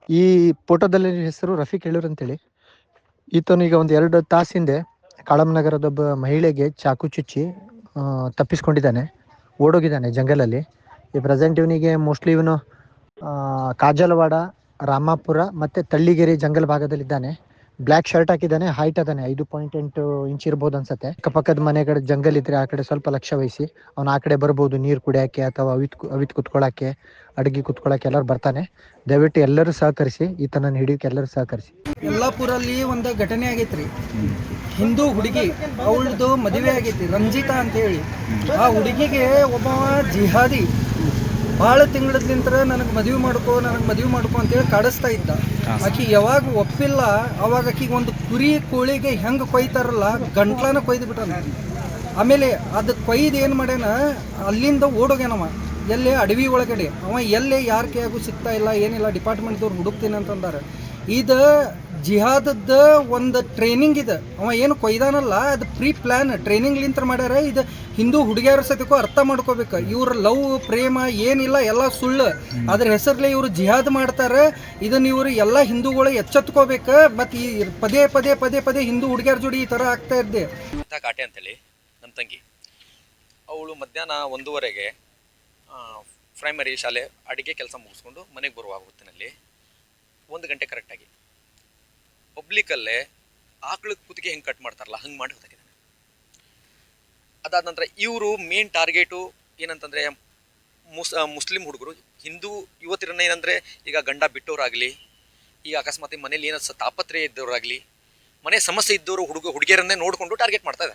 ಈ ಫೋಟೋದಲ್ಲಿ ಹೆಸರು ರಫೀಕ್ ಹೇಳೂರ್ ಅಂತೇಳಿ. ಈತನು ಈಗ ಒಂದು 2 ತಾಸು ಹಿಂದೆ ಕಾಳಮ್ನಗರದೊಬ್ಬ ಮಹಿಳೆಗೆ ಚಾಕು ಚುಚ್ಚಿ ತಪ್ಪಿಸ್ಕೊಂಡಿದ್ದಾನೆ, ಓಡೋಗಿದ್ದಾನೆ ಜಂಗಲಲ್ಲಿ. ಈ ಪ್ರೆಸೆಂಟ್ ಇವನಿಗೆ ಮೋಸ್ಟ್ಲಿ ಇವನು ಕಾಜಲವಾಡ, ರಾಮಾಪುರ ಮತ್ತು ತಳ್ಳಿಗೆರೆ ಜಂಗಲ್ ಭಾಗದಲ್ಲಿದ್ದಾನೆ. ಬ್ಲ್ಯಾಕ್ ಶರ್ಟ್ ಹಾಕಿದ್ದಾನೆ, ಹೈಟ್ ಅದಾನೆ, 5.8 ಇಂಚ್ ಇರ್ಬೋದು ಅನ್ಸತ್ತೆ. ಅಕ್ಕಪಕ್ಕದ ಮನೆಗಳ ಜಂಗಲ್ ಇದ್ರೆ ಆ ಕಡೆ ಸ್ವಲ್ಪ ಲಕ್ಷ್ಯ ವಹಿಸಿ. ಅವ್ನು ಆ ಕಡೆ ಬರ್ಬೋದು, ನೀರು ಕುಡಿಯೋಕ್ಕೆ ಅಥವಾ ಅವಿತ್ ಕುತ್ಕೊಳ್ಳೋಕ್ಕೆ, ಅಡುಗೆ ಕುತ್ಕೊಳ್ಳೋಕೆ ಎಲ್ಲರೂ ಬರ್ತಾನೆ. ದಯವಿಟ್ಟು ಎಲ್ಲರೂ ಸಹಕರಿಸಿ, ಈತನನ್ನು ಹಿಡಿಯೋಕೆ ಎಲ್ಲರೂ ಸಹಕರಿಸಿ. ಯಲ್ಲಾಪುರಲ್ಲಿ ಒಂದು ಘಟನೆ ಆಗೈತ್ರಿ. ಹಿಂದೂ ಹುಡುಗಿ, ಅವಳದು ಮದುವೆ ಆಗೈತಿ, ರಂಜಿತಾ ಅಂತ ಹೇಳಿ. ಆ ಹುಡುಗಿಗೆ ಒಬ್ಬ ಜಿಹಾದಿ ಭಾಳ ತಿಂಗಳದ್ಲಿಂತ್ರ ನನಗೆ ಮದುವೆ ಮಾಡ್ಕೊ ಅಂತೇಳಿ ಕಾಡಿಸ್ತಾ ಇದ್ದ. ಆಕಿ ಯಾವಾಗ ಒಪ್ಪಿಲ್ಲ, ಅವಾಗ ಆಕಿಗೆ ಒಂದು ಕುರಿ ಕೋಳಿಗೆ ಹೆಂಗೆ ಕೊಯ್ತಾರಲ್ಲ, ಗಂಟ್ಲನ ಕೊಯ್ದು ಬಿಟ್ಟಾನ. ಆಮೇಲೆ ಅದು ಕೊಯ್ದು ಏನು ಮಾಡ್ಯಾನ, ಅಲ್ಲಿಂದ ಓಡೋಗ್ಯಾನವ. ಎಲ್ಲೇ ಅಡವಿ ಒಳಗಡೆ ಅವ, ಎಲ್ಲೇ ಯಾರ ಕೈಯಾಗೂ ಸಿಗ್ತಾ ಇಲ್ಲ, ಏನಿಲ್ಲ, ಡಿಪಾರ್ಟ್ಮೆಂಟ್ದವ್ರು ಹುಡುಕ್ತೀನಿ ಅಂತಂದಾರೆ. ಇದು ಜಿಹಾದದ ಒಂದು ಟ್ರೈನಿಂಗ್ ಇದೆ. ಅವ ಏನು ಕೊಯ್ದಾನಲ್ಲ, ಅದು ಪ್ರೀ ಪ್ಲ್ಯಾನ್ ಟ್ರೈನಿಂಗ್ಲಿಂತ ಮಾಡ್ಯಾರ. ಇದು ಹಿಂದೂ ಹುಡುಗಿಯರ ಸತಿಗೂ ಅರ್ಥ ಮಾಡ್ಕೋಬೇಕು. ಇವ್ರ ಲವ್ ಪ್ರೇಮ ಏನಿಲ್ಲ, ಎಲ್ಲ ಸುಳ್ಳು. ಅದ್ರ ಹೆಸರಲ್ಲಿ ಇವರು ಜಿಹಾದ್ ಮಾಡ್ತಾರೆ. ಇದನ್ನು ಇವರು ಎಲ್ಲ ಹಿಂದೂಗಳು ಎಚ್ಚೆತ್ಕೋಬೇಕು. ಮತ್ತು ಈ ಪದೇ ಹಿಂದೂ ಹುಡುಗಿಯರ ಜೋಡಿ ಈ ಥರ ಆಗ್ತಾ ಇದ್ದೆ. ಕಾಟೆ ಅಂತೇಳಿ ನಮ್ಮ ತಂಗಿ, ಅವಳು ಮಧ್ಯಾಹ್ನ 1:30ಗೆ ಪ್ರೈಮರಿ ಶಾಲೆ ಅಡುಗೆ ಕೆಲಸ ಮುಗಿಸ್ಕೊಂಡು ಮನೆಗೆ ಬರುವಾಗ ಹೊತ್ತಿನಲ್ಲಿ 1 ಗಂಟೆ ಕರೆಕ್ಟಾಗಿ ಪಬ್ಲಿಕಲ್ಲೇ ಆಕಳ ಕುತ್ತಿಗೆ ಹೆಂಗೆ ಕಟ್ ಮಾಡ್ತಾರಲ್ಲ ಹಂಗೆ ಮಾಡಿ ಹೊತ್ತಾಗಿದ್ದಾನೆ. ಅದಾದ ನಂತರ ಇವರು ಮೇನ್ ಟಾರ್ಗೆಟು ಏನಂತಂದರೆ ಮುಸ್ಲಿಂ ಹುಡುಗರು. ಹಿಂದೂ ಯುವತಿರನ್ನ ಏನಂದರೆ, ಈಗ ಗಂಡ ಬಿಟ್ಟವರಾಗಲಿ, ಈಗ ಅಕಸ್ಮಾತ್ ಮನೇಲಿ ಏನೋ ತಾಪತ್ರೆ ಇದ್ದವರಾಗಲಿ, ಮನೆ ಸಮಸ್ಯೆ ಇದ್ದವರು ಹುಡುಗಿಯರನ್ನೇ ನೋಡಿಕೊಂಡು ಟಾರ್ಗೆಟ್ ಮಾಡ್ತಾ ಇದ್ದಾರೆ.